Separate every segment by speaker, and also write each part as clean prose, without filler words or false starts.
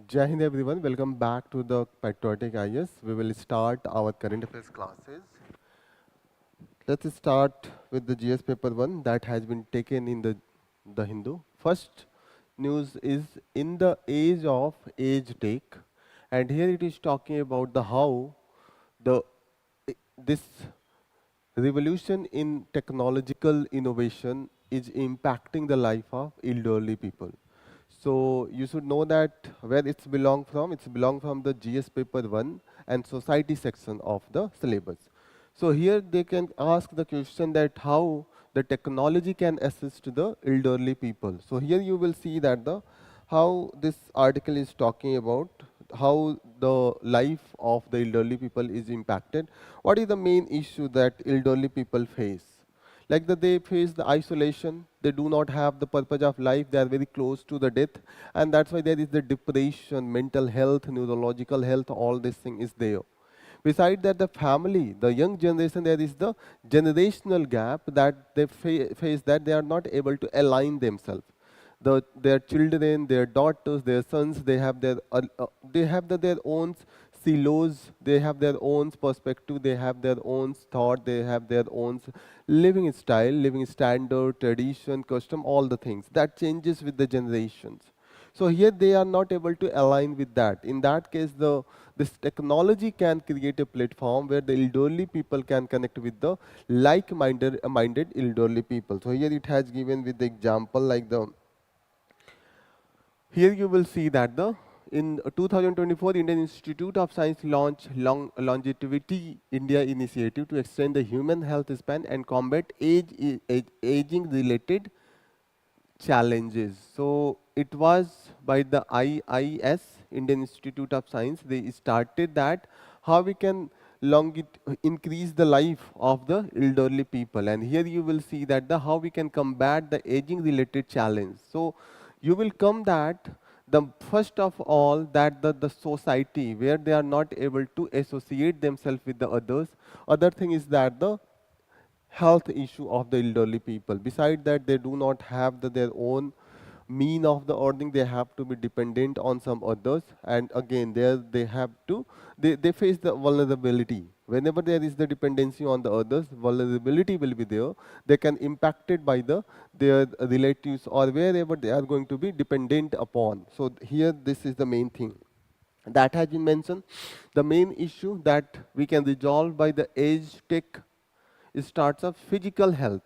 Speaker 1: Jai Hind everyone, welcome back to the Patriotic IS. We will start our current affairs classes. Let's start with the GS paper 1 that has been taken in the Hindu. First news is in the age of age take, and here it is talking about the how the this revolution in technological innovation is impacting the life of elderly people. So you should know that where it's belong from. It's belong from the GS paper 1 and society section of the syllabus. So here they can ask the question that how the technology can assist the elderly people. So here you will see that the how this article is talking about how the life of the elderly people is impacted. What is the main issue that elderly people face? Like that they face the isolation, they do not have the purpose of life, they are very close to the death, and that's why there is the depression, mental health, neurological health, all this thing is there. Besides that, the family, the young generation, there is the generational gap that they face, that they are not able to align themselves. Their children, their daughters, their sons, they have their own silos, they have their own perspective, they have their own thought, they have their own living style, living standard, tradition, custom, all the things that changes with the generations. So here they are not able to align with that. In that case, this technology can create a platform where the elderly people can connect with the like-minded elderly people. So here it has given with the example like the here you will see that the in 2024 Indian Institute of Science launched Longevity India initiative to extend the human health span and combat aging related challenges. So it was by the IIS, Indian Institute of Science, they started that how we can increase the life of the elderly people. And here you will see that the how we can combat the aging related challenge. So you will come that the first of all that the society where they are not able to associate themselves with the others. Other thing is that the health issue of the elderly people. Besides that, they do not have their own mean of the earning. They have to be dependent on some others. And again, there they have to, they face the vulnerability. Whenever there is the dependency on the others, vulnerability will be there. They can impacted by their relatives or wherever they are going to be dependent upon. So here, this is the main thing that has been mentioned. The main issue that we can resolve by the age tech starts of physical health.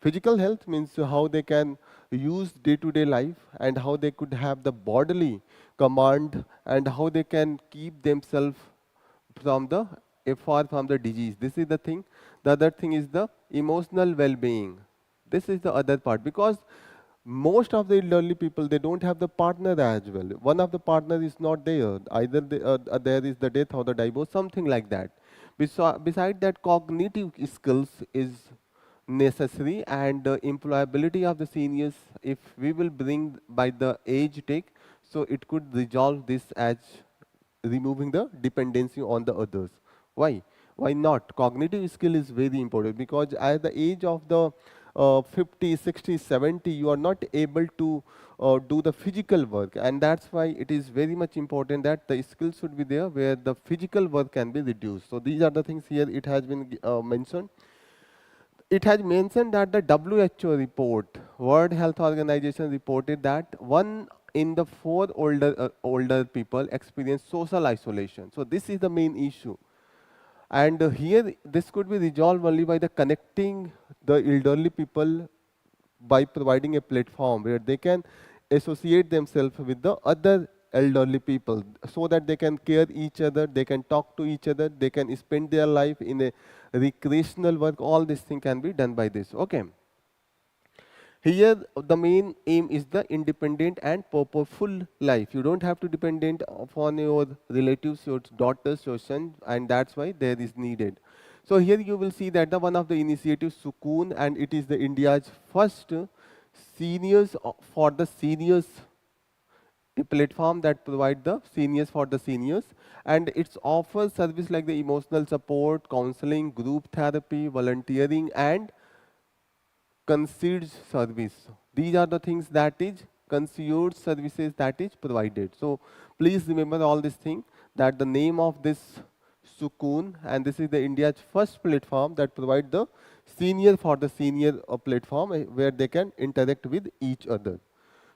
Speaker 1: Physical health means how they can use day-to-day life and how they could have the bodily command and how they can keep themselves from the far from the disease. This is the thing. The other thing is the emotional well-being. This is the other part because most of the elderly people they don't have the partner as well. One of the partner is not there. Either there is the death or the divorce, something like that. Beside that, cognitive skills is necessary and employability of the seniors. If we will bring by the age take, so it could resolve this as removing the dependency on the others. Why? Why not? Cognitive skill is very important because at the age of the 50, 60, 70, you are not able to do the physical work, and that's why it is very much important that the skills should be there where the physical work can be reduced. So these are the things here it has been mentioned. It has mentioned that the WHO report, World Health Organization reported that one in the four older people experience social isolation. So this is the main issue. And here this could be resolved only by the connecting the elderly people by providing a platform where they can associate themselves with the other elderly people so that they can care each other, they can talk to each other, they can spend their life in a recreational work. All this thing can be done by this. Okay. Here the main aim is the independent and purposeful life. You don't have to dependent upon your relatives, your daughters, your son, and that's why there is needed. So here you will see that the one of the initiatives Sukoon, and it is the India's first seniors for the seniors, a platform that provide the seniors for the seniors, and it offers service like the emotional support, counseling, group therapy, volunteering, and concierge service. These are the things that is concierge services that is provided. So please remember all this thing, that the name of this Sukoon, and this is the India's first platform that provide the senior for the senior platform where they can interact with each other.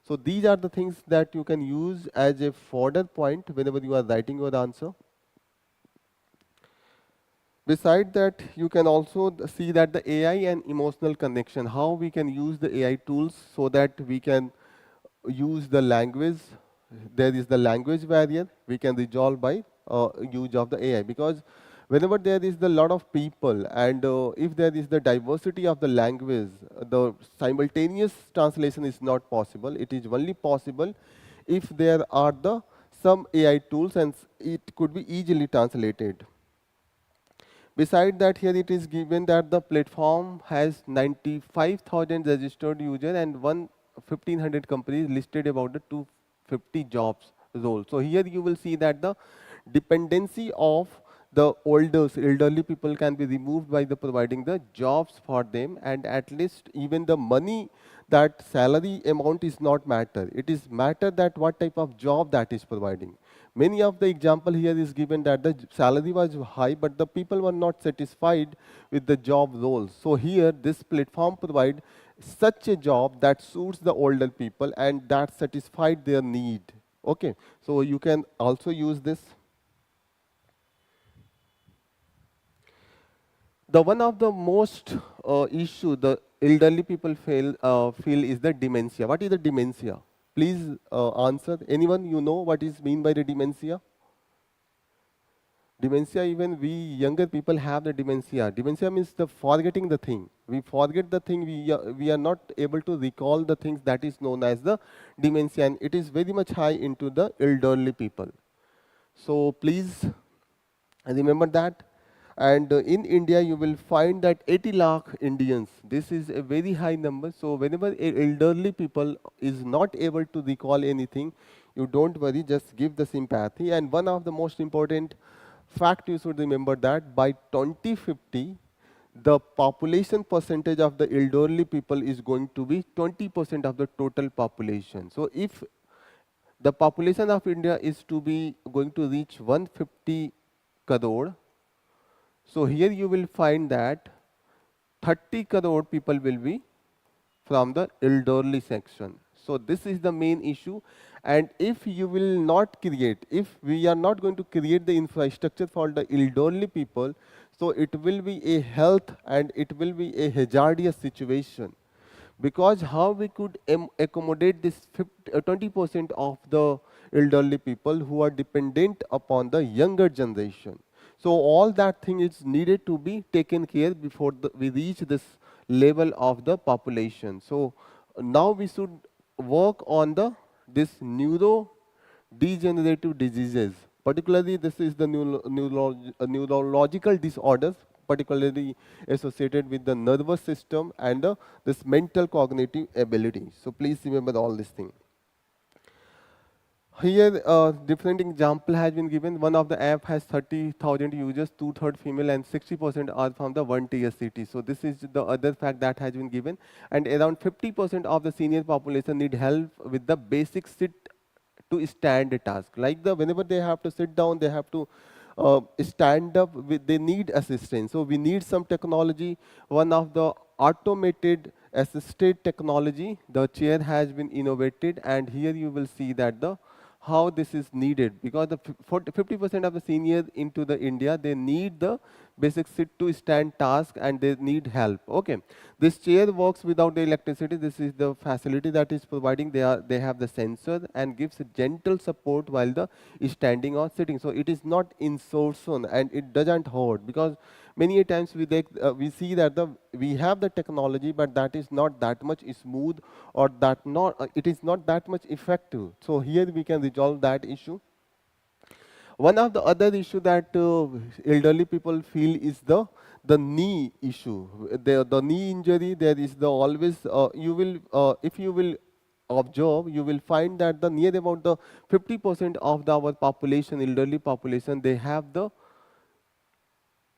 Speaker 1: So these are the things that you can use as a fodder point whenever you are writing your answer. Beside that, you can also see that the AI and emotional connection, how we can use the AI tools so that we can use the language. There is the language barrier we can resolve by use of the AI, because whenever there is the lot of people and if there is the diversity of the language, the simultaneous translation is not possible. It is only possible if there are the some AI tools and it could be easily translated. Beside that, here it is given that the platform has 95,000 registered users and 1,500 companies listed about the 250 jobs role. So here you will see that the dependency of the elderly people can be removed by the providing the jobs for them, and at least even the money, that salary amount is not matter. It is matter that what type of job that is providing. Many of the example here is given that the salary was high, but the people were not satisfied with the job roles. So here this platform provide such a job that suits the older people and that satisfied their need. Okay, so you can also use this. The one of the most issue the elderly people feel is the dementia. What is the dementia? Please answer. Anyone you know what is mean by the dementia? Dementia, even we younger people have the dementia. Dementia means the forgetting the thing. We forget the thing. We are not able to recall the things, that is known as the dementia, and it is very much high into the elderly people. So please remember that. And in India, you will find that 80 lakh Indians. This is a very high number. So whenever elderly people is not able to recall anything, you don't worry, just give the sympathy. And one of the most important fact you should remember that by 2050, the population percentage of the elderly people is going to be 20% of the total population. So if the population of India is to be going to reach 150 crore, so here you will find that 30 crore people will be from the elderly section. So this is the main issue. And if you will not create, if we are not going to create the infrastructure for the elderly people, so it will be a health and it will be a hazardous situation. Because how we could accommodate this 20% of the elderly people who are dependent upon the younger generation. So all that thing is needed to be taken care before we reach this level of the population. So now we should work on this neurodegenerative diseases. Particularly, this is the neurological disorders, particularly associated with the nervous system and this mental cognitive ability. So please remember all these things. Here, different example has been given. One of the app has 30,000 users, 2/3 female and 60% are from the one tier city. So this is the other fact that has been given. And around 50% of the senior population need help with the basic sit to stand task. Like whenever they have to sit down, they have to stand up, they need assistance. So we need some technology. One of the automated assisted technology, the chair has been innovated, and here you will see that how this is needed, because the 50% of the seniors into the India, they need the basic sit to stand task and they need help. Okay, this chair works without the electricity. This is the facility that is providing. They have the sensor and gives a gentle support while the standing or sitting. So it is not insertion and it doesn't hurt, because many a times we see that we have the technology, but that is not that much smooth, or that not it is not that much effective. So here we can resolve that issue. One of the other issue that elderly people feel is the knee issue. The knee injury, there is the always you will if you will observe, you will find that the near about the 50% of our population, elderly population, they have the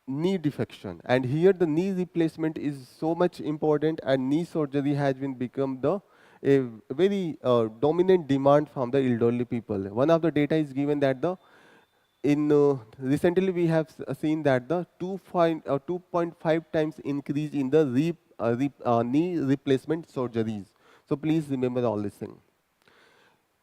Speaker 1: knee defection, and here the knee replacement is so much important, and knee surgery has been become the a very dominant demand from the elderly people. One of the data is given that the in recently we have seen that the 2.5 times increase in the knee replacement surgeries. So please remember all this thing.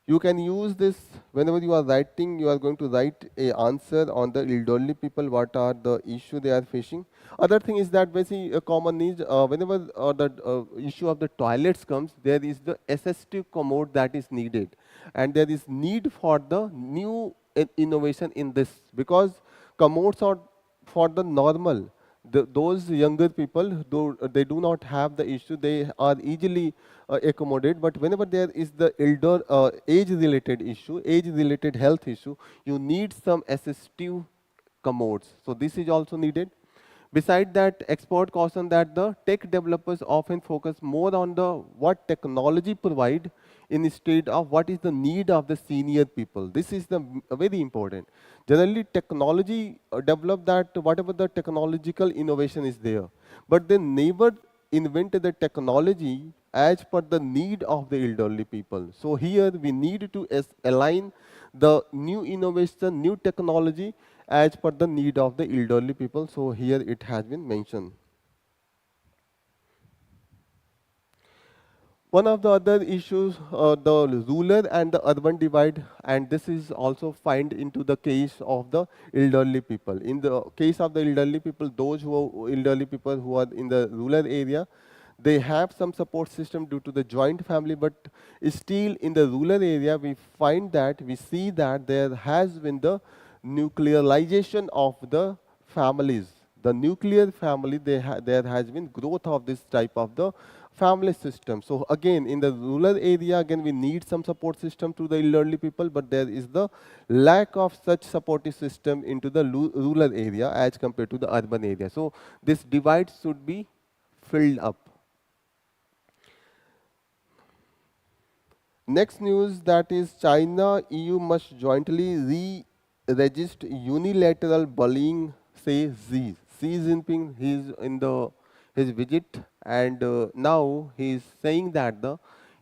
Speaker 1: You can use this whenever you are writing. You are going to write a answer on the elderly people. What are the issue they are facing? Other thing is that basically a common needs. Whenever the issue of the toilets comes, there is the assistive commode that is needed, and there is need for the new innovation in this, because commodes are for the normal. Those younger people, though they do not have the issue, they are easily accommodate. But whenever there is the elder age-related issue, age-related health issue, you need some assistive commodes. So this is also needed. Beside that, expert caution that the tech developers often focus more on the what technology provide instead of what is the need of the senior people. This is the very important. Generally, technology develop that whatever the technological innovation is there, but they never invented the technology as per the need of the elderly people. So here we need to align the new innovation, new technology as per the need of the elderly people. So here it has been mentioned. One of the other issues, the rural and the urban divide, and this is also find into the case of the elderly people. In the case of the elderly people, those who are elderly people who are in the rural area, they have some support system due to the joint family, but still in the rural area, we see that there has been the nuclearization of the families. The nuclear family, there has been growth of this type of the family system. So again, in the rural area, again we need some support system to the elderly people, but there is the lack of such supportive system into the rural area as compared to the urban area. So this divide should be filled up. Next news, that is China, EU must jointly re-register unilateral bullying, say Xi. Xi Jinping, he is in the his visit, and now he is saying that the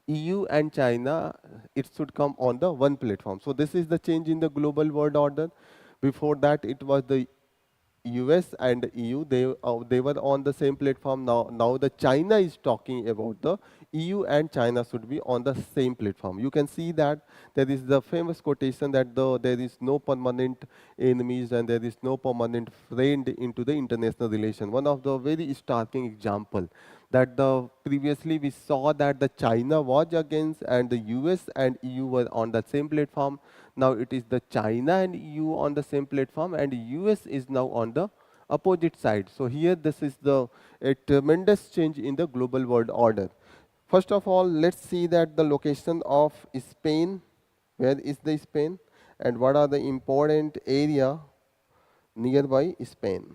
Speaker 1: EU and China, it should come on the one platform. So this is the change in the global world order. Before that, it was the US and EU, they were on the same platform. Now the China is talking about the EU and China should be on the same platform. You can see that there is the famous quotation that there is no permanent enemies and there is no permanent friend into the international relation. One of the very starking example that the previously we saw that the China was against and the US and EU were on the same platform. Now it is the China and EU on the same platform, and US is now on the opposite side. So here this is a tremendous change in the global world order. First of all, let's see that the location of Spain. Where is the Spain and what are the important area nearby Spain?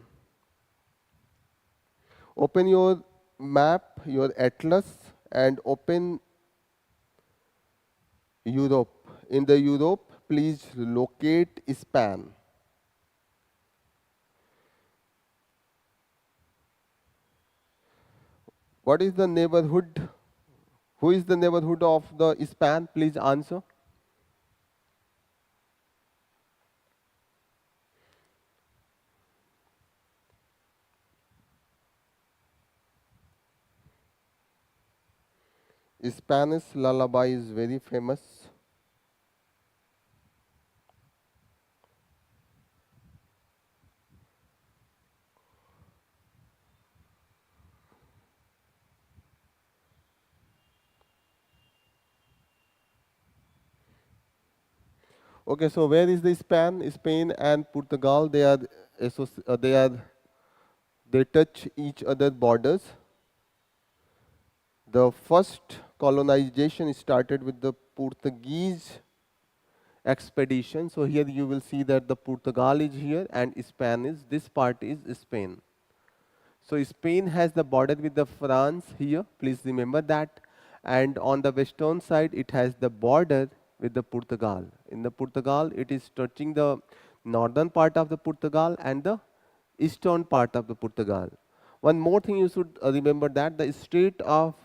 Speaker 1: Open your map, your atlas, and open Europe. In the Europe, please locate Spain. What is the neighborhood? Who is the neighborhood of the Spain? Please answer. Spanish lullaby is very famous. Okay, so where is the Spain? Spain and Portugal, they touch each other borders. The first colonization started with the Portuguese expedition. So here you will see that the Portugal is here and Spain is, this part is Spain. So Spain has the border with the France here, please remember that. And on the western side, it has the border with the Portugal. In the Portugal, it is touching the northern part of the Portugal and the eastern part of the Portugal. One more thing you should remember that the state of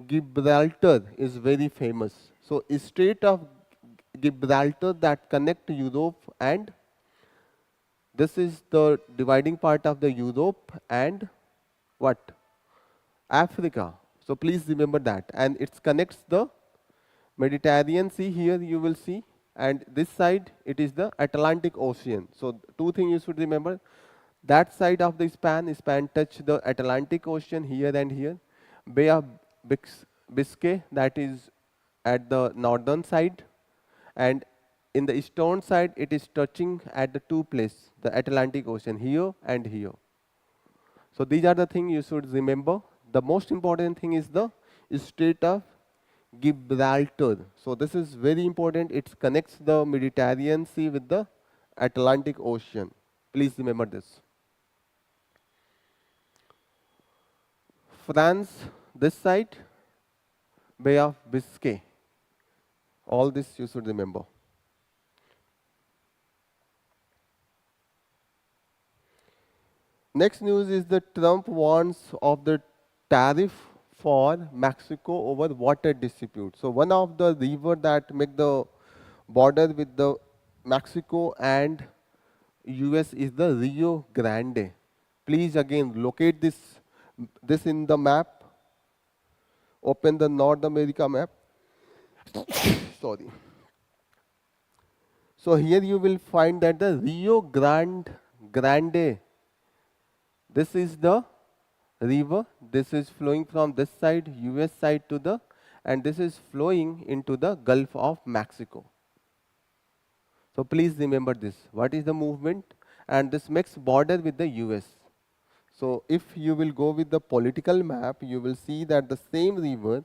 Speaker 1: Gibraltar is very famous. So Strait of Gibraltar that connect Europe, and this is the dividing part of the Europe and what? Africa. So please remember that. And it connects the Mediterranean Sea here you will see, and this side it is the Atlantic Ocean. So two things you should remember. That side of the span touch the Atlantic Ocean here and here. Bay of Biscay, that is at the northern side, and in the eastern side it is touching at the two places, the Atlantic Ocean here and here. So these are the things you should remember. The most important thing is the Strait of Gibraltar. So this is very important. It connects the Mediterranean Sea with the Atlantic Ocean. Please remember this. France, this side, Bay of Biscay. All this you should remember. Next news is that Trump warns of the tariff for Mexico over water dispute. So one of the river that make the border with the Mexico and US is the Rio Grande. Please again locate this in the map. Open the North America map. Sorry. So here you will find that the Grande, this is the river. This is flowing from this side, US side to the, and this is flowing into the Gulf of Mexico. So please remember this. What is the movement? And this makes border with the US. So if you will go with the political map, you will see that the same river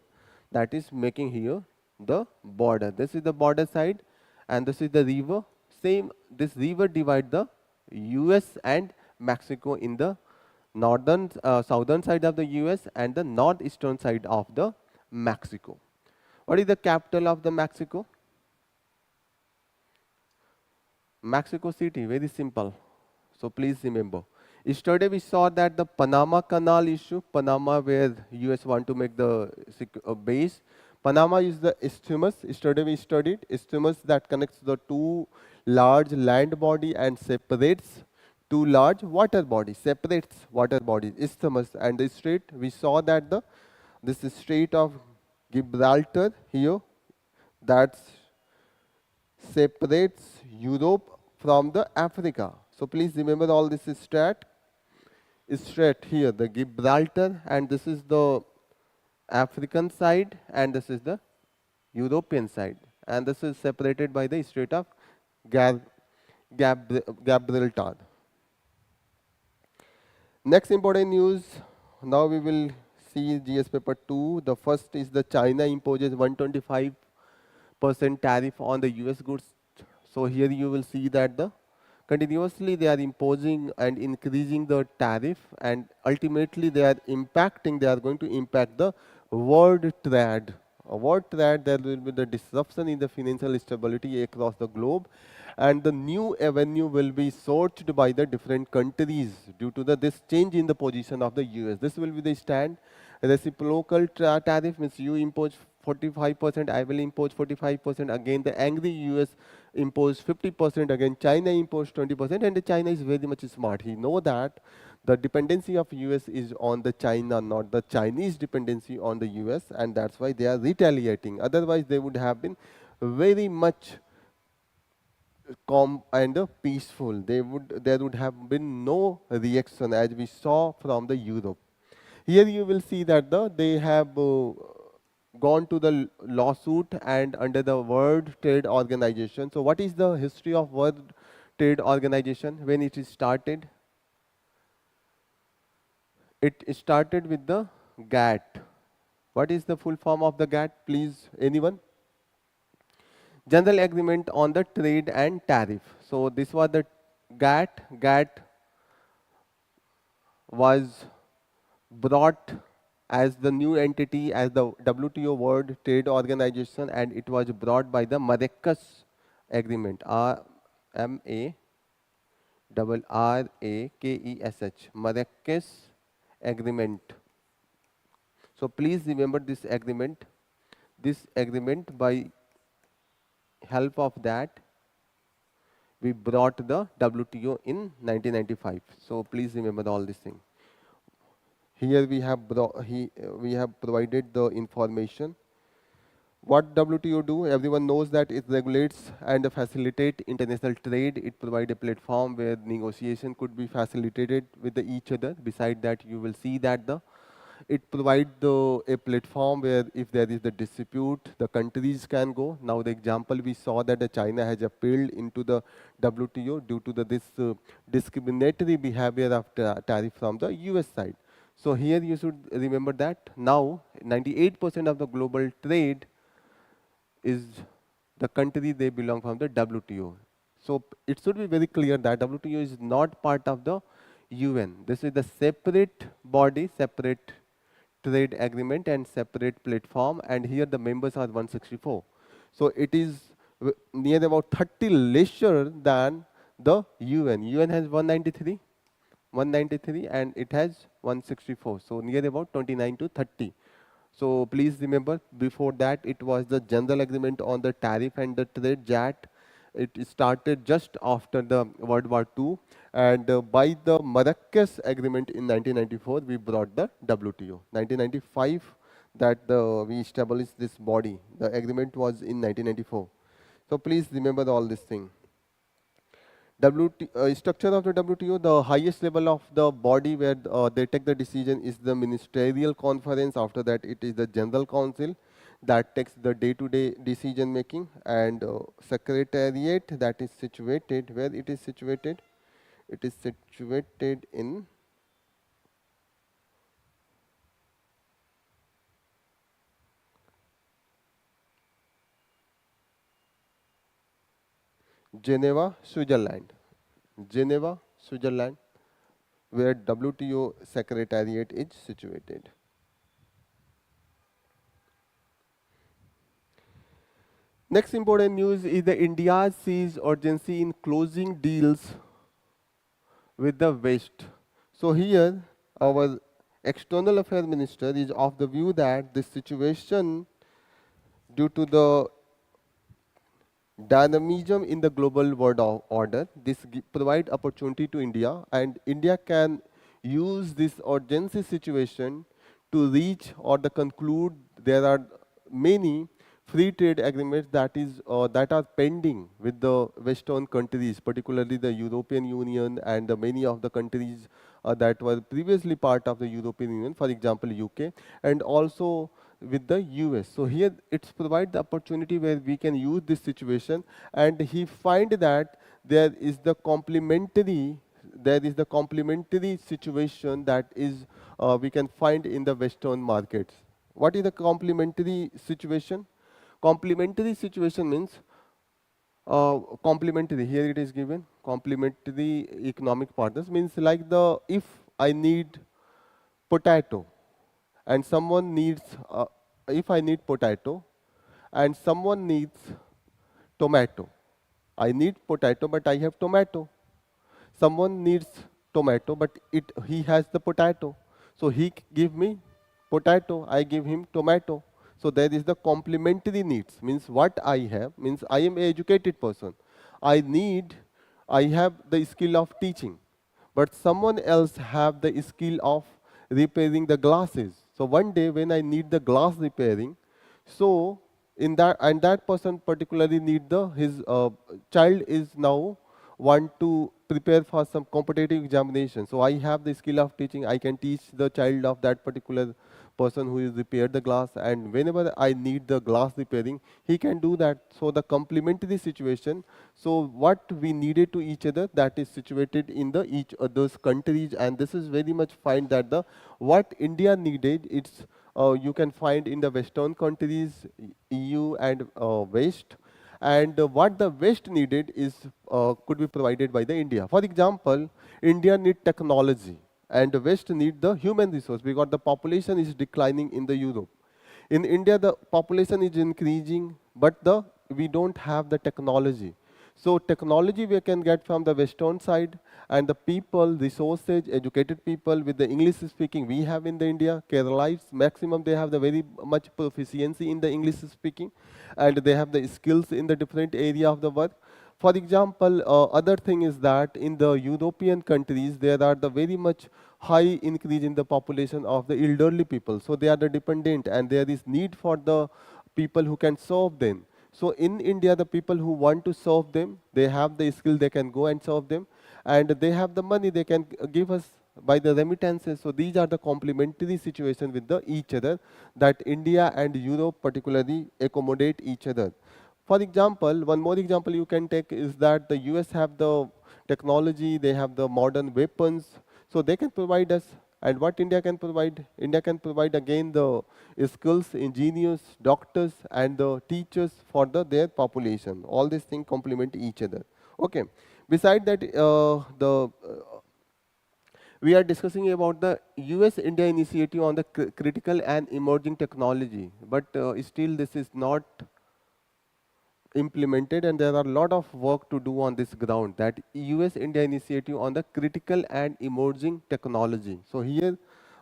Speaker 1: that is making here the border. This is the border side and this is the river. Same, this river divide the US and Mexico in the northern, southern side of the US and the northeastern side of the Mexico. What is the capital of the Mexico? Mexico City, very simple. So please remember. Yesterday we saw that the Panama Canal issue, Panama where US want to make the base. Panama is the isthmus. Yesterday we studied isthmus that connects the two large land body and separates two large water bodies, separates water bodies, isthmus. And the strait, we saw that this is Strait of Gibraltar here, that's separates Europe from the Africa. So please remember all this strait here, the Gibraltar, and this is the African side and this is the European side, and this is separated by the Strait of Gibraltar. Next important news, now we will see GS paper 2. The first is the China imposes 125% tariff on the US goods. So here you will see that continuously they are imposing and increasing the tariff, and ultimately they are going to impact the world trade. World trade, there will be the disruption in the financial stability across the globe, and the new avenue will be searched by the different countries due to this change in the position of the US. This will be the stand. Reciprocal tariff means you impose 45%, I will impose 45%. Again, the angry US impose 50%. Again, China impose 20%, and China is very much smart. He know that the dependency of US is on the China, not the Chinese dependency on the US, and that's why they are retaliating. Otherwise, they would have been very much calm and peaceful. There would have been no reaction as we saw from the Europe. Here you will see that they have gone to the lawsuit and under the World Trade Organization. So what is the history of World Trade Organization? When it is started? It started with the GATT. What is the full form of the GATT? Please, anyone? General Agreement on the Trade and Tariff. So this was the GATT. GATT was brought as the new entity as the WTO World Trade Organization, and it was brought by the Marrakesh Agreement, Marrakesh Agreement. So please remember this agreement. This agreement, by help of that, we brought the WTO in 1995. So please remember all these things. Here we have provided the information. What WTO do? Everyone knows that it regulates and facilitate international trade. It provides a platform where negotiation could be facilitated with each other. Beside that, you will see that it provides a platform where if there is the dispute, the countries can go. Now the example we saw that China has appealed into the WTO due to this discriminatory behavior of tariff from the US side. So here you should remember that now 98% of the global trade is the country they belong from the WTO. So it should be very clear that WTO is not part of the UN. This is the separate body, separate trade agreement and separate platform, and here the members are 164. So it is near about 30 lesser than the UN. UN has 193 and it has 164. So near about 29 to 30. So please remember, before that it was the general agreement on the tariff and the trade JAT. It started just after the World War II, and by the Marrakesh agreement in 1994 we brought the WTO. 1995 that we established this body. The agreement was in 1994. So please remember all this thing. Structure of the WTO, the highest level of the body where they take the decision is the ministerial conference. After that, it is the general council that takes the day-to-day decision making, and secretariat that is situated, where it is situated? It is situated in Geneva, Switzerland. Geneva, Switzerland, where WTO secretariat is situated. Next important news is the India sees urgency in closing deals with the West. So here our external affairs minister is of the view that this situation, due to the dynamism in the global world order, this provide opportunity to India, and India can use this urgency situation to reach or the conclude. There are many free trade agreements that are pending with the Western countries, particularly the European Union and many of the countries that were previously part of the European Union, for example UK, and also with the US. So here it's provide the opportunity where we can use this situation, and he find that there is the complementary situation that is we can find in the Western markets. What is the complementary situation? Complementary situation means complementary. Here it is given complementary economic partners means like if I need potato and someone needs if I need potato and someone needs tomato. I need potato but I have tomato. Someone needs tomato but he has the potato. So he give me potato, I give him tomato. So there is the complementary needs, means what I have, means I am an educated person. I have the skill of teaching, but someone else have the skill of repairing the glasses. So one day when I need the glass repairing, so in that, and that person particularly need his child is now want to prepare for some competitive examination. So I have the skill of teaching. I can teach the child of that particular person who is repaired the glass, and whenever I need the glass repairing, he can do that. So the complementary situation. So what we needed to each other, that is situated in the each other's countries, and this is very much find that the what India needed, it's you can find in the Western countries, EU and West, and what the West needed is could be provided by the India. For example, India need technology and the West need the human resource because the population is declining in the Europe. In India, the population is increasing, but we don't have the technology. So technology we can get from the western side, and the people, resources, educated people with the English speaking we have in the India. Kerala maximum they have the very much proficiency in the English speaking, and they have the skills in the different area of the work. For example, other thing is that in the European countries there are the very much high increase in the population of the elderly people. So they are the dependent, and there is need for the people who can serve them. So in India, the people who want to serve them, they have the skill, they can go and serve them, and they have the money, they can give us by the remittances. So these are the complementary situation with the each other that India and Europe particularly accommodate each other. For example, one more example you can take is that the US have the technology, they have the modern weapons, so they can provide us. And what India can provide? India can provide again the skills, engineers, doctors, and the teachers for their population. All these things complement each other. Okay. Beside that, we are discussing about the US-India initiative on the critical and emerging technology, but still this is not implemented, and there are a lot of work to do on this ground, that US-India initiative on the critical and emerging technology. So here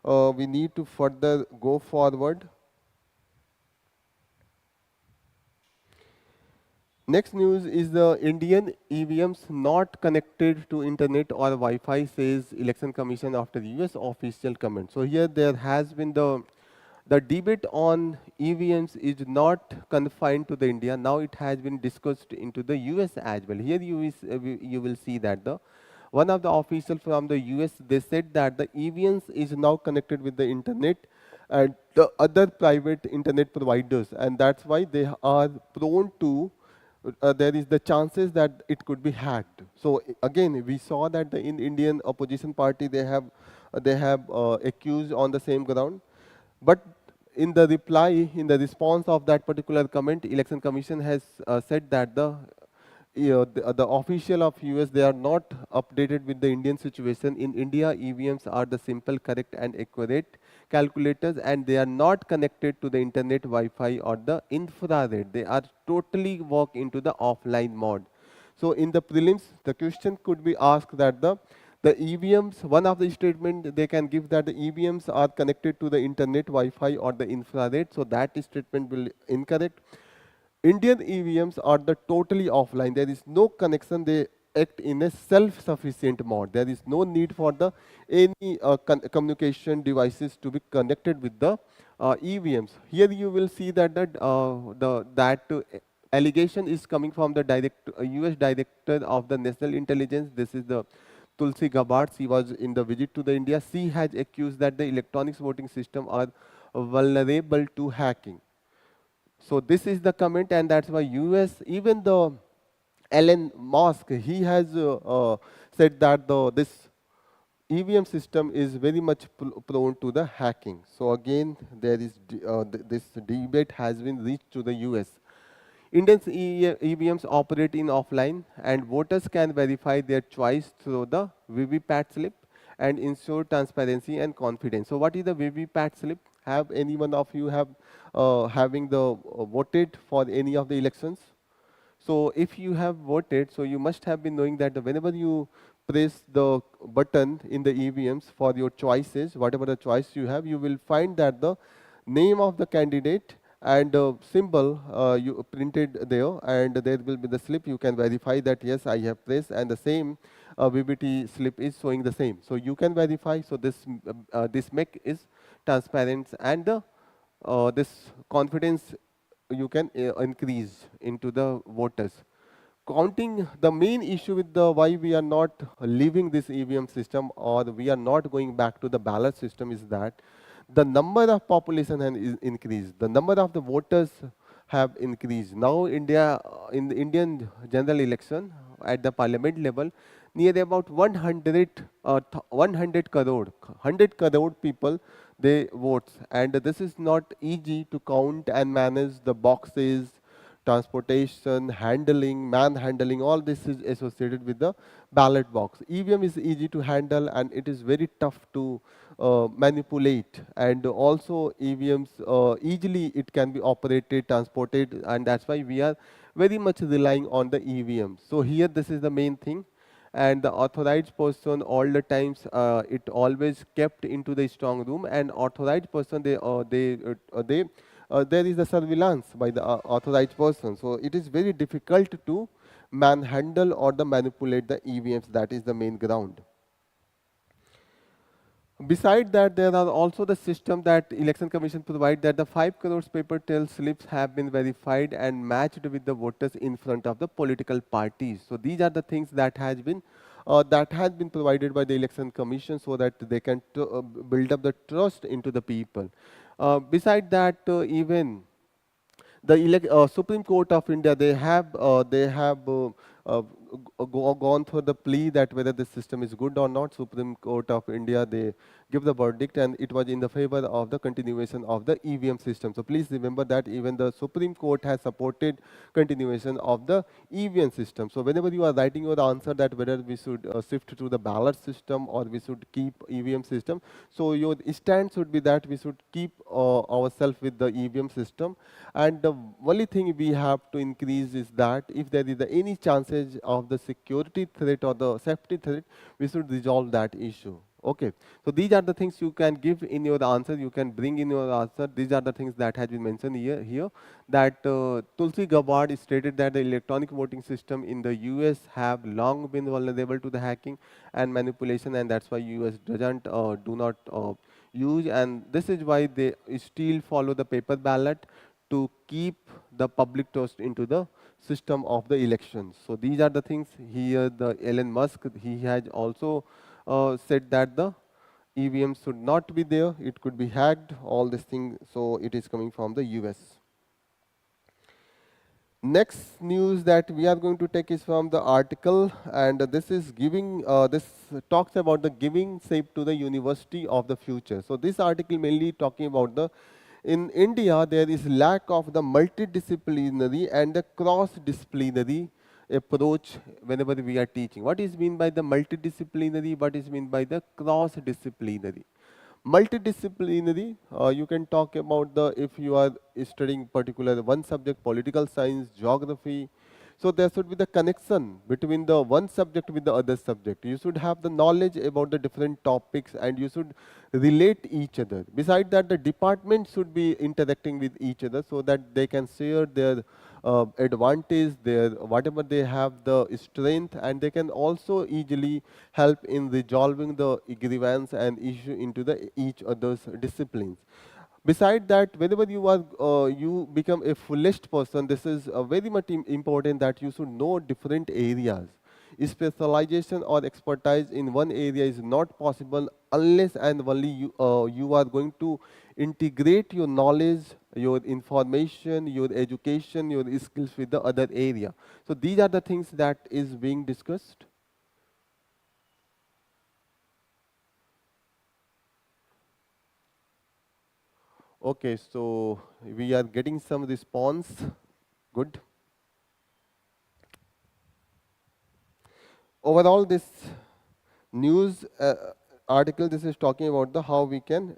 Speaker 1: we need to further go forward. Next news is the Indian EVMs not connected to internet or Wi-Fi, says Election Commission after US official comment. So here there has been the debate on EVMs is not confined to the India. Now it has been discussed into the US as well. Here you will see that the one of the officials from the US, they said that the EVMs is now connected with the internet and the other private internet providers, and that's why they are prone to there is the chances that it could be hacked. So again, we saw that the in Indian opposition party they have accused on the same ground. But in the reply, in the response of that particular comment, Election Commission has said that the official of US, they are not updated with the Indian situation. In India, EVMs are the simple, correct, and accurate calculators, and they are not connected to the internet, Wi-Fi, or the infrared. They are totally work into the offline mode. So in the prelims, the question could be asked that the EVMs, one of the statement they can give that the EVMs are connected to the internet, Wi-Fi, or the infrared. So that statement will incorrect. Indian EVMs are the totally offline. There is no connection. They act in a self-sufficient mode. There is no need for the any communication devices to be connected with the EVMs. Here you will see that allegation is coming from the US director of the national intelligence. This is the Tulsi Gabbard. She was in the visit to the India. She has accused that the electronics voting system are vulnerable to hacking. So this is the comment, and that's why US, even the Elon Musk, he has said that this EVM system is very much prone to the hacking. So again, there is this debate has been reached to the US. Indian EVMs operate in offline, and voters can verify their choice through the VVPAT slip and ensure transparency and confidence. So what is the VVPAT slip? Have any one of you have having the voted for any of the elections? So if you have voted, so you must have been knowing that whenever you press the button in the EVMs for your choices, whatever the choice you have, you will find that the name of the candidate and symbol you printed there, and there will be the slip. You can verify that yes, I have pressed, and the same VBT slip is showing the same. So you can verify. So this make is transparent, and this confidence you can increase into the voters. Counting the main issue with the why we are not leaving this EVM system, or we are not going back to the ballot system, is that the number of population has increased. The number of the voters have increased. Now India, in the Indian general election at the parliament level, near about 100 crore, 100 crore people they vote, and this is not easy to count and manage the boxes, transportation, handling, manhandling, all this is associated with the ballot box. EVM is easy to handle and it is very tough to manipulate, and also EVMs easily it can be operated, transported, and that's why we are very much relying on the EVMs. So here this is the main thing, and the authorized person all the times it always kept into the strong room, and authorized person there is a surveillance by the authorized person, so it is very difficult to manhandle or the manipulate the EVMs. That is the main ground. Beside that, there are also the system that Election Commission provide, that the 5 crores paper trail slips have been verified and matched with the voters in front of the political parties. So these are the things that has been provided by the Election Commission, so that they can build up the trust into the people. Beside that, even the Supreme Court of India, uh, gone through the plea that whether this system is good or not. Supreme Court of India, they give the verdict, and it was in the favor of the continuation of the EVM system. So please remember that even the Supreme Court has supported continuation of the EVM system. So whenever you are writing your answer that whether we should shift to the ballot system or we should keep EVM system, so your stand should be that we should keep ourselves with the EVM system. And the only thing we have to increase is that if there is any chances of the security threat or the safety threat, we should resolve that issue. Okay, so these are the things you can give in your answer, you can bring in your answer. These are the things that has been mentioned here that Tulsi Gabbard stated that the electronic voting system in the US have long been vulnerable to the hacking and manipulation, and that's why US do not use, and this is why they still follow the paper ballot to keep the public trust into the system of the elections. So these are the things here. The Elon Musk, he has also said that the EVM should not be there. It could be hacked. All these things. So it is coming from the US. Next news that we are going to take is from the article, and this is giving. This talks about the giving shape to the university of the future. So this article mainly talking about the in India, there is lack of the multidisciplinary and the cross-disciplinary approach whenever we are teaching. What is mean by the multidisciplinary? What is mean by the cross-disciplinary? Multidisciplinary, you can talk about the if you are studying particular one subject, political science, geography. So there should be the connection between the one subject with the other subject. You should have the knowledge about the different topics and you should relate each other. Besides that, the department should be interacting with each other so that they can share their advantage, their whatever they have the strength, and they can also easily help in resolving the grievance and issue into the each other's disciplines. Beside that, whenever you become a fullest person, this is very much important that you should know different areas. Specialization or expertise in one area is not possible unless and only you are going to integrate your knowledge, your information, your education, your skills with the other area. So these are the things that is being discussed. Okay, so we are getting some response. Good. Overall, this news article, this is talking about the how we can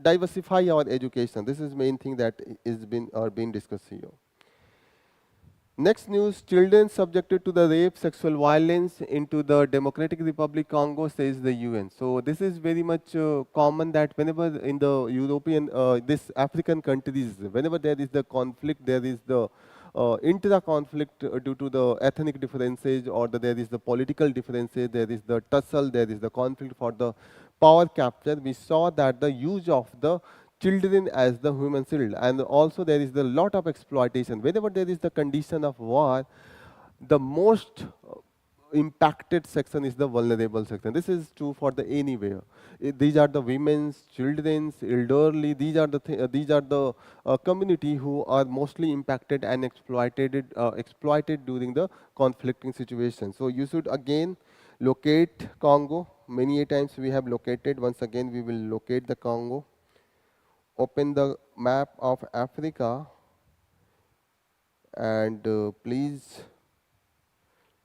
Speaker 1: diversify our education. This is main thing that is being discussed here. Next news, children subjected to the rape, sexual violence into the Democratic Republic Congo, says the UN. So this is very much common that whenever in the European, this African countries, whenever there is the conflict, there is the intra-conflict due to the ethnic differences or there is the political differences, there is the tussle, there is the conflict for the power capture. We saw that the use of the children as the human shield, and also there is a lot of exploitation. Whenever there is the condition of war, the most impacted section is the vulnerable section. This is true for the anywhere. These are the women's, children's, elderly. These are the community who are mostly impacted and exploited during the conflicting situation. So you should again locate Congo. Many a times we have located. Once again we will locate the Congo. Open the map of Africa. And please,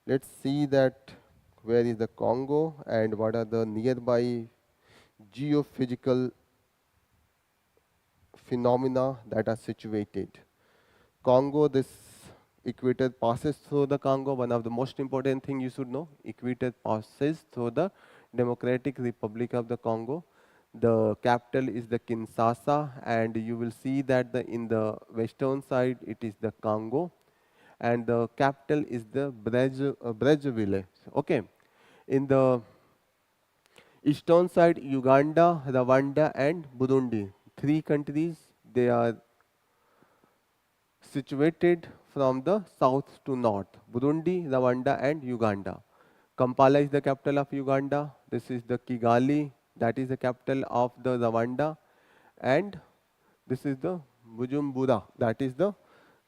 Speaker 1: let's see that where is the Congo and what are the nearby geophysical phenomena that are situated. Congo, this equator passes through the Congo. One of the most important thing you should know, equator passes through the Democratic Republic of the Congo. The capital is the Kinshasa, and you will see that in the western side it is the Congo, and the capital is the Brazzaville. Okay, in the eastern side, Uganda, Rwanda, and Burundi. Three countries. They are situated from the south to north, Burundi, Rwanda and Uganda. Kampala is the capital of Uganda. This is the Kigali, that is the capital of the Rwanda. And this is the Bujumbura, that is the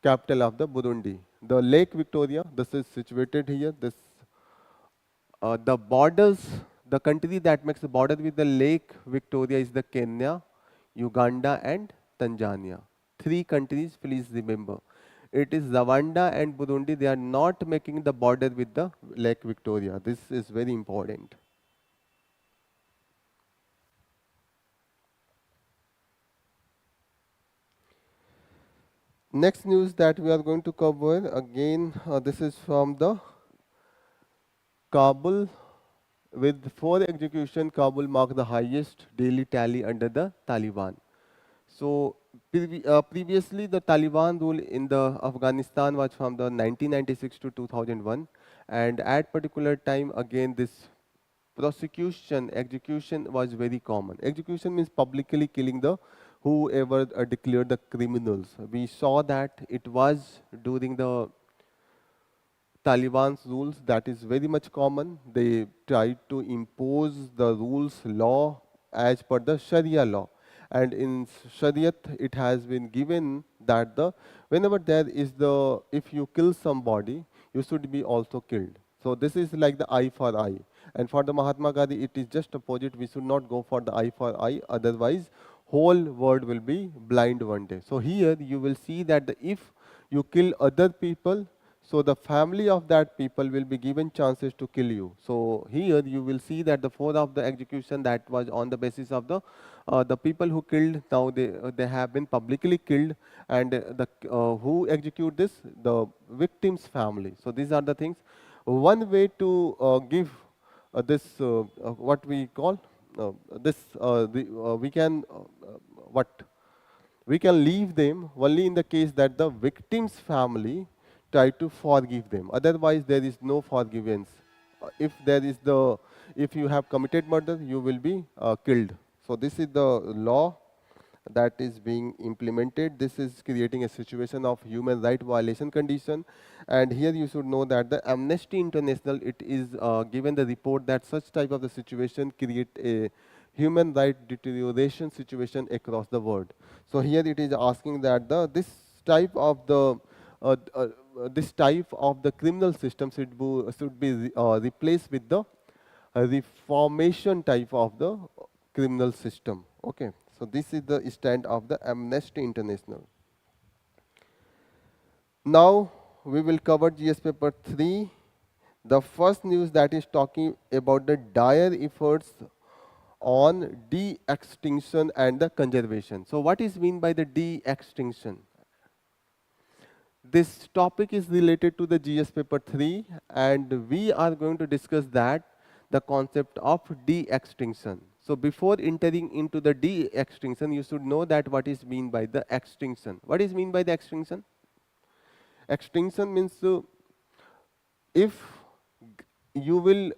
Speaker 1: capital of the Burundi. The Lake Victoria, this is situated here. The borders, the country that makes the border with the Lake Victoria is the Kenya, Uganda and Tanzania. Three countries, please remember. It is Rwanda and Burundi, they are not making the border with the Lake Victoria. This is very important. Next news that we are going to cover, again, this is from the Kabul. With 4 executions, Kabul marked the highest daily tally under the Taliban. So previously, the Taliban rule in the Afghanistan was from the 1996 to 2001, and at particular time, again, this execution was very common. Execution means publicly killing the whoever declared the criminals. We saw that it was during the Taliban's rules, that is very much common. They tried to impose the rules, law as per the Sharia law. And in Shariat, it has been given that whenever there is if you kill somebody, you should be also killed. So this is like the eye for eye. And for the Mahatma Gandhi, it is just opposite. We should not go for the eye for eye. Otherwise, whole world will be blind one day. So here you will see that if you kill other people, so the family of that people will be given chances to kill you. So here you will see that the 4 of the execution that was on the basis of the people who killed, now they have been publicly killed, and who execute this, the victim's family. So these are the things. One way to give this what we call we can what we can leave them only in the case that the victim's family try to forgive them. Otherwise, there is no forgiveness. If there is if you have committed murder, you will be killed. So this is the law that is being implemented. This is creating a situation of human right violation condition. And here you should know that the Amnesty International, it is given the report that such type of the situation create a human right deterioration situation across the world. So here it is asking that type of the this type of the criminal system should be replaced with the reformation type of the criminal system. Okay, so this is the stand of the Amnesty International. Now we will cover GS paper 3. The first news that is talking about the dire efforts on de-extinction and the conservation. So what is mean by the de-extinction? This topic is related to the GS paper 3, and we are going to discuss that the concept of de-extinction. So before entering into the de-extinction, you should know that what is mean by the extinction. What is mean by the extinction? Extinction means if you will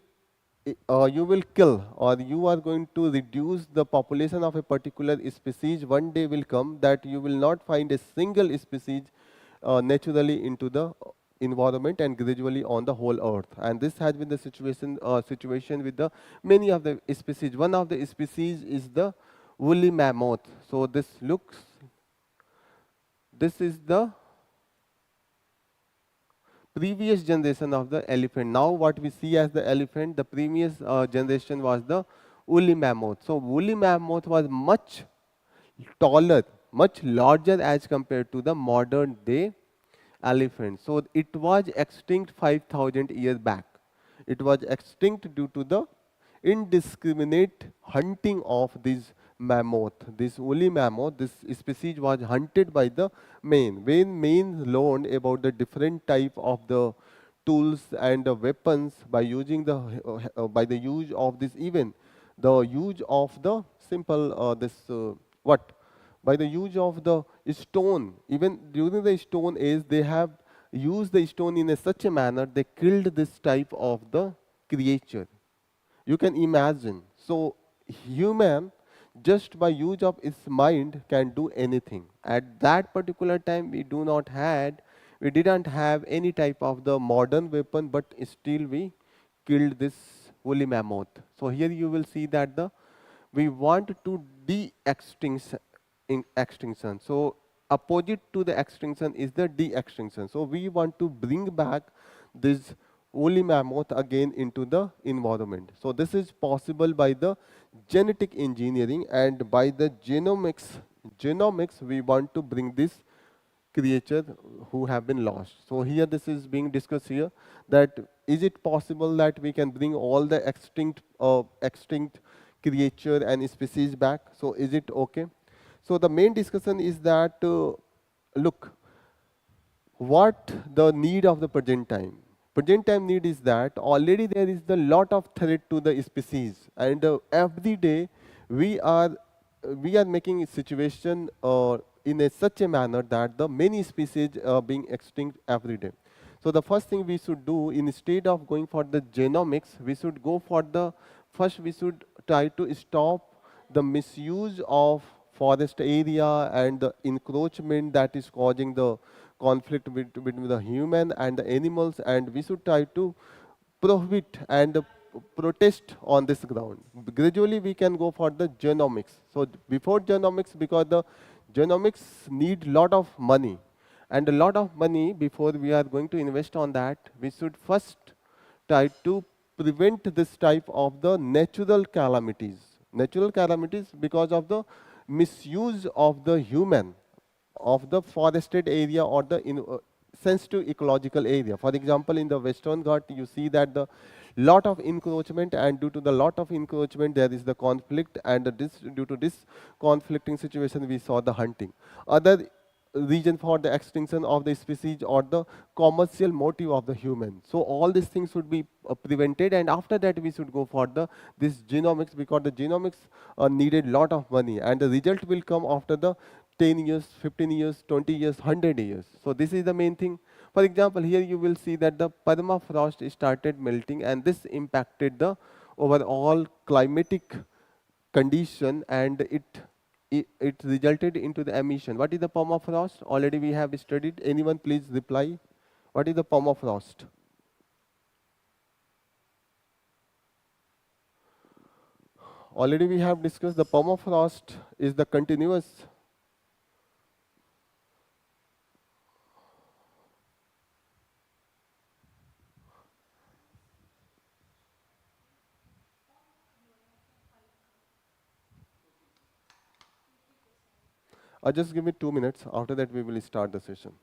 Speaker 1: kill, or you are going to reduce the population of a particular species, one day will come that you will not find a single species naturally into the environment and gradually on the whole earth. And this has been the situation with the many of the species. One of the species is the woolly mammoth. So this is the previous generation of the elephant. Now what we see as the elephant, the previous generation was the woolly mammoth. So woolly mammoth was much taller, much larger as compared to the modern day elephant. So it was extinct 5,000 years back. It was extinct due to the indiscriminate hunting of this mammoth. This woolly mammoth, this species was hunted by the Maine. When Maine learned about the different type of the tools and the weapons by using the by the use of this, even the use of the simple this what by the use of the stone. Even during the stone age, they have used the stone in a such a manner they killed this type of the creature. You can imagine. So human, just by use of its mind, can do anything. At that particular time, we didn't have any type of the modern weapon, but still we killed this woolly mammoth. So here you will see that the we want to de-extinction extinction. So opposite to the extinction is the de-extinction. So we want to bring back this woolly mammoth again into the environment. So this is possible by the genetic engineering, and by the genomics we want to bring this creature who have been lost. So here this is being discussed here, that is it possible that we can bring all the extinct creature and species back? So is it okay? So the main discussion is that look, what the need of the present time. Present time need is that already there is the lot of threat to the species, and every day we are we are making a situation in a such a manner that the many species are being extinct every day. So the first thing we should do, instead of going for the genomics, we should go for the first we should try to stop the misuse of forest area and the encroachment that is causing the conflict between the human and the animals, and we should try to prohibit and protest on this ground. Gradually we can go for the genomics. So before genomics, because the genomics need lot of money, and a lot of money, before we are going to invest on that, we should first try to prevent this type of the natural calamities. Natural calamities because of the misuse of the human of the forested area or the sensitive ecological area. For example, in the Western Ghat, you see that the lot of encroachment, and due to the lot of encroachment, there is the conflict, and due to this conflicting situation, we saw the hunting. Other reason for the extinction of the species or the commercial motive of the human. So all these things should be prevented, and after that we should go for the this genomics, because the genomics needed lot of money, and the result will come after the 10 years, 15 years, 20 years, 100 years. So this is the main thing. For example, here you will see that the permafrost started melting, and this impacted the overall climatic condition, and it resulted into the emission. What is the permafrost? Already we have studied. Anyone please reply. What is the permafrost? Already we have discussed the permafrost is the continuous. Just give me 2 minutes. After that we will start the session.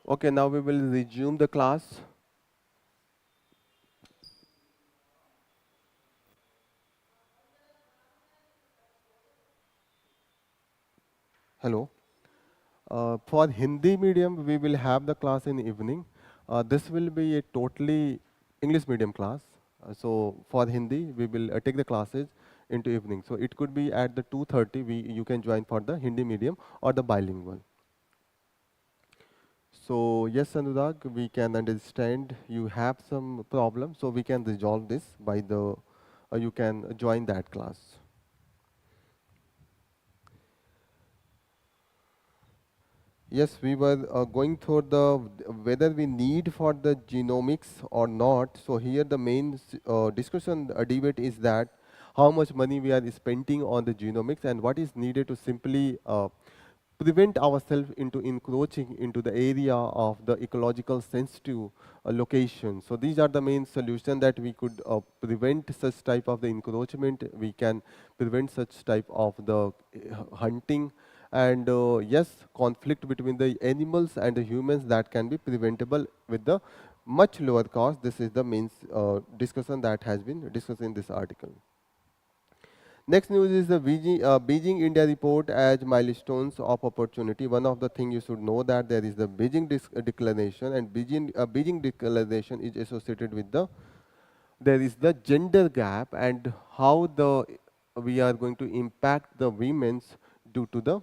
Speaker 1: Okay, now we will resume the class. Hello. For Hindi medium, we will have the class in evening. This will be a totally English medium class. So for Hindi, we will take the classes into evening. So it could be at the 2:30. You can join for the Hindi medium or the bilingual. So yes, Anurag, we can understand you have some problem. So we can resolve this by the. You can join that class. Yes, we were going through the whether we need for the genomics or not. So here the main discussion debate is that how much money we are spending on the genomics and what is needed to simply prevent ourselves into encroaching into the area of the ecological sensitive location. So these are the main solution that we could prevent such type of the encroachment. We can prevent such type of the hunting and yes, conflict between the animals and the humans that can be preventable with the much lower cost. This is the main discussion that has been discussed in this article. Next news is the Beijing India report as milestones of opportunity. One of the things you should know that there is the Beijing declaration, and Beijing declaration is associated with the there is the gender gap and how the we are going to impact the women's due to the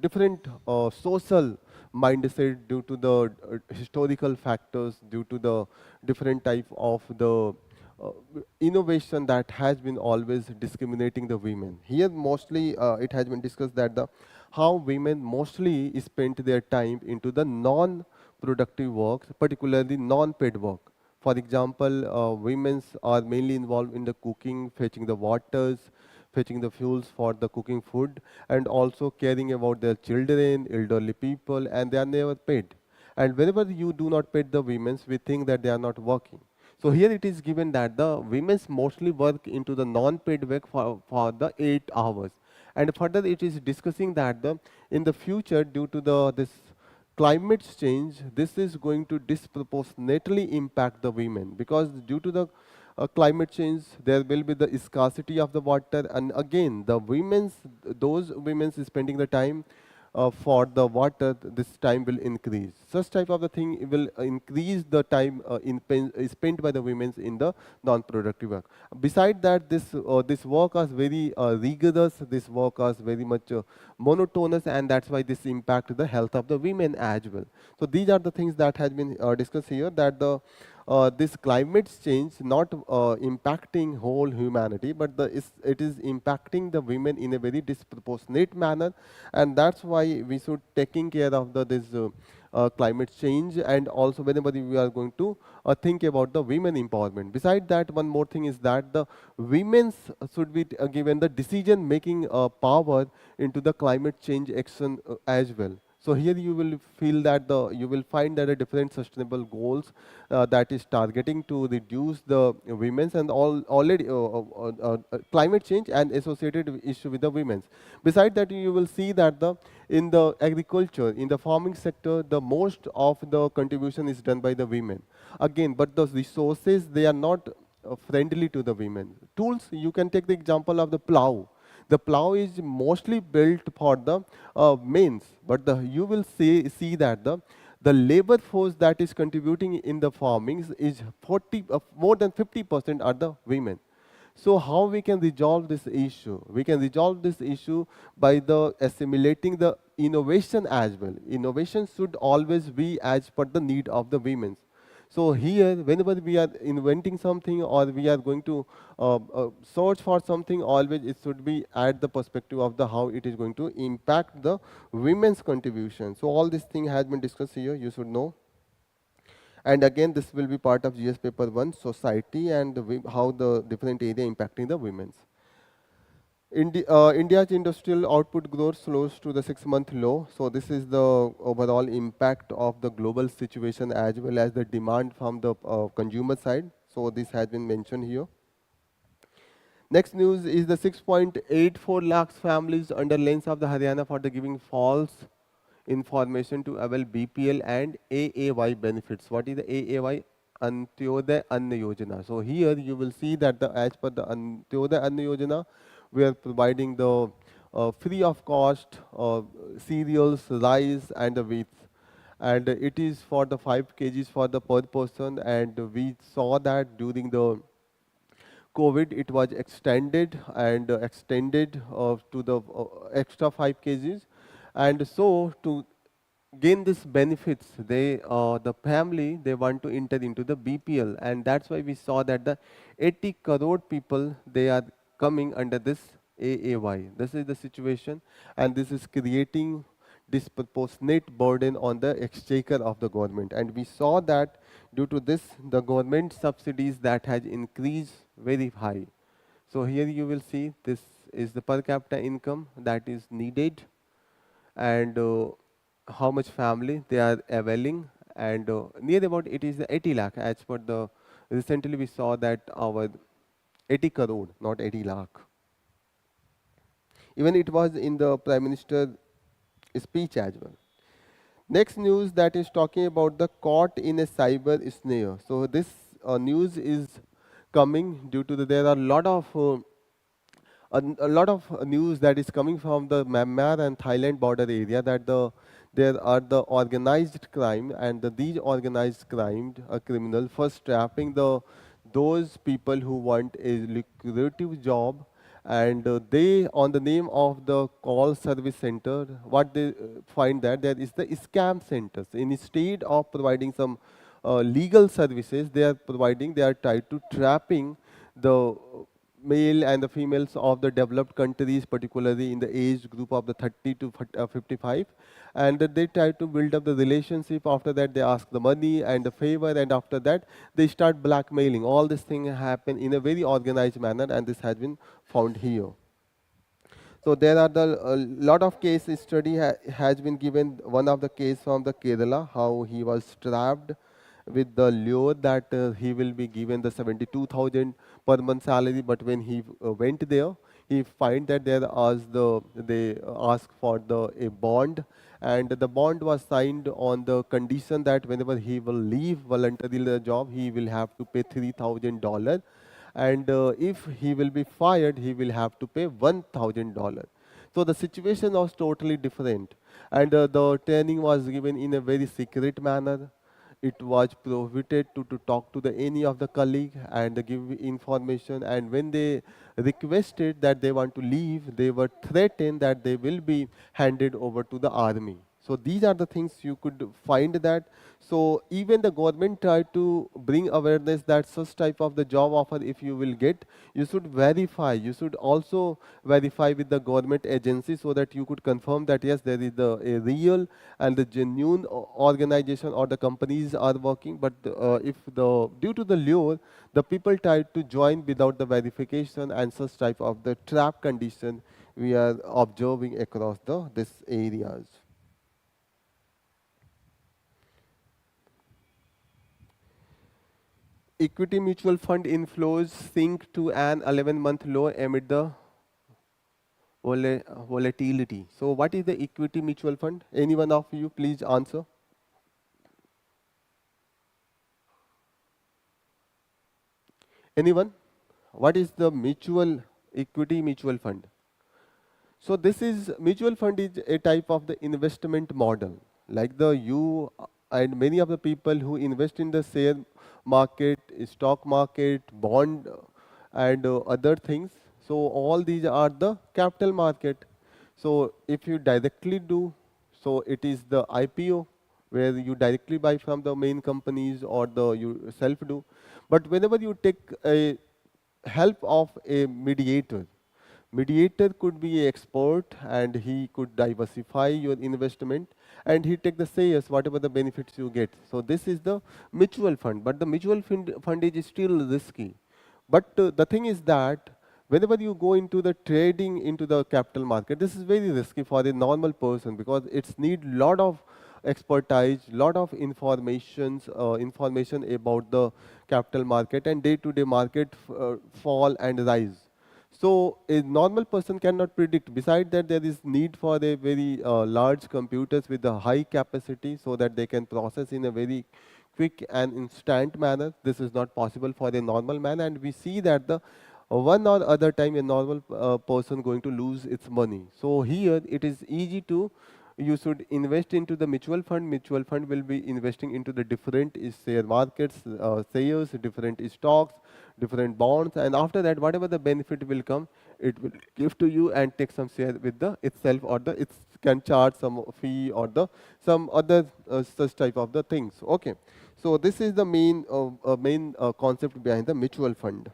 Speaker 1: different social mindset, due to the historical factors, due to the different type of the uh, innovation that has been always discriminating the women. Here mostly it has been discussed that the how women mostly spent their time into the non-productive works, particularly non-paid work. For example, women are mainly involved in the cooking, fetching the waters, fetching the fuels for the cooking food, and also caring about their children, elderly people, and they are never paid. And whenever you do not pay the women, we think that they are not working. So here it is given that the women's mostly work into the non-paid work for the 8 hours. And further it is discussing that the in the future due to the this climate change, this is going to disproportionately impact the women because due to the climate change, there will be the scarcity of the water, and again, those women's spending the time for the water, this time will increase. Such type of the thing will increase the time spent by the women in the non-productive work. Beside that, this work is very rigorous. This work is very much monotonous, and that's why this impact the health of the women as well. So these are the things that has been discussed here. That the this climate change not impacting whole humanity, but it is impacting the women in a very disproportionate manner, and that's why we should taking care of this climate change, and also whenever we are going to think about the women empowerment. Beside that, one more thing is that the women should be given the decision making power into the climate change action as well. So here you will feel that you will find that a different sustainable goals that is targeting to reduce the women's and all already climate change and associated issue with the women's. Beside that, you will see that the in the agriculture, in the farming sector, the most of the contribution is done by the women. Again, but those resources, they are not friendly to the women. Tools, you can take the example of the plow. The plow is mostly built for the mains, but you will see that the labor force that is contributing in the farming is 40, more than 50% are the women. So how we can resolve this issue? We can resolve this issue by the assimilating the innovation as well. Innovation should always be as per the need of the women. So here, whenever we are inventing something or we are going to search for something, always it should be at the perspective of the how it is going to impact the women's contribution. So all this thing has been discussed here. You should know. And again, this will be part of GS paper 1, society and how the different area impacting the women's. India's industrial output growth slows to the 6-month low. So this is the overall impact of the global situation as well as the demand from the consumer side. So this has been mentioned here. Next news is the 6.84 lakhs families under lens of the Haryana for the giving false information to avail BPL and AAY benefits. What is the AAY? Antyodaya Anna Yojana. So here you will see that as per the Antyodaya Anna Yojana, we are providing the free of cost cereals, rice and the wheat. And it is for the 5 kgs for the per person, and we saw that during the COVID, it was extended and extended to the extra 5 kgs. And so to gain this benefits, the family, they want to enter into the BPL, and that's why we saw that the 80 crore people, they are coming under this AAY. This is the situation, and this is creating disproportionate burden on the exchequer of the government. And we saw that due to this, the government subsidies that has increased very high. So here you will see this is the per capita income that is needed, and how much family they are availing, and near about it is the 80 lakh as per the recently we saw that our 80 crore, not 80 lakh. Even it was in the Prime Minister speech as well. Next news that is talking about the caught in a cyber snare. So this news is coming due to there are a lot of news that is coming from the Myanmar and Thailand border area, that there are the organized crime, and these organized crime criminal first trapping those people who want a lucrative job, and they, on the name of the call service center, what they find that there is the scam centers. Instead of providing some legal services, they are trying to trapping the male and the females of the developed countries, particularly in the age group of the 30 to 55, and that they try to build up the relationship. After that, they ask the money and the favor, and after that, they start blackmailing. All this thing happen in a very organized manner, and this has been found here. So there are the a lot of case study has been given. One of the case from the Kerala, how he was trapped with the lure that he will be given the 72,000 per month salary, but when he went there, he find that they ask for a bond, and the bond was signed on the condition that whenever he will leave voluntarily the job, he will have to pay $3,000, and if he will be fired, he will have to pay $1,000. So the situation was totally different, and the training was given in a very secret manner. It was prohibited to talk to any of the colleague and give information. And when they requested that they want to leave, they were threatened that they will be handed over to the army. So these are the things you could find that. So even the government tried to bring awareness that such type of the job offer, if you will get, you should verify. You should also verify with the government agency so that you could confirm that yes, there is a real and the genuine organization or the companies are working. But if the due to the lure, the people tried to join without the verification, and such type of the trap condition we are observing across these areas. Equity mutual fund inflows sink to an 11-month low amid the volatility. So what is the equity mutual fund? Any one of you please answer. Anyone? What is the equity mutual fund? So this is mutual fund is a type of the investment model, like the you and many of the people who invest in the share market, stock market, bond, and other things. So all these are the capital market. So if you directly do, so it is the IPO, where you directly buy from the main companies, or the you self do. But whenever you take a help of a mediator, mediator could be an expert, and he could diversify your investment, and he take the shares, whatever the benefits you get. So this is the mutual fund, but the fund is still risky. But the thing is that whenever you go into the trading into the capital market, this is very risky for a normal person, because it's need lot of expertise, lot of information about the capital market and day-to-day market fall and rise. So a normal person cannot predict. Besides that, there is need for a very large computers with a high capacity so that they can process in a very quick and instant manner. This is not possible for a normal man, and we see that the one or other time a normal person going to lose its money. So here it is easy to, you should invest into the mutual fund. Mutual fund will be investing into the different share markets, shares, different stocks, different bonds, and after that, whatever the benefit will come, it will give to you and take some share with the itself, or the it can charge some fee or the some other such type of the things. Okay, so this is the main concept behind the mutual fund.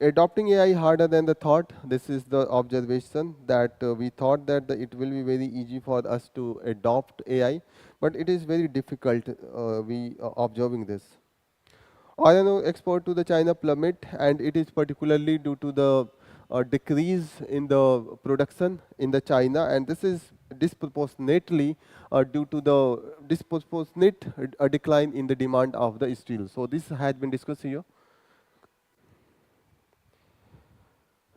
Speaker 1: Adopting AI harder than the thought. This is the observation that we thought that it will be very easy for us to adopt AI, but it is very difficult. We observing this. Iron ore export to the China plummet, and it is particularly due to the decrease in the production in the China, and this is disproportionately due to the disproportionate decline in the demand of the steel. So this has been discussed here.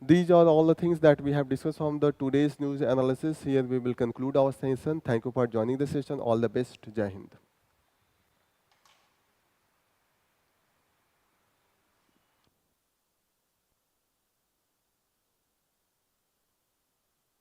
Speaker 1: These are all the things that we have discussed from the today's news analysis. Here we will conclude our session. Thank you for joining the session. All the best. Jai Hind.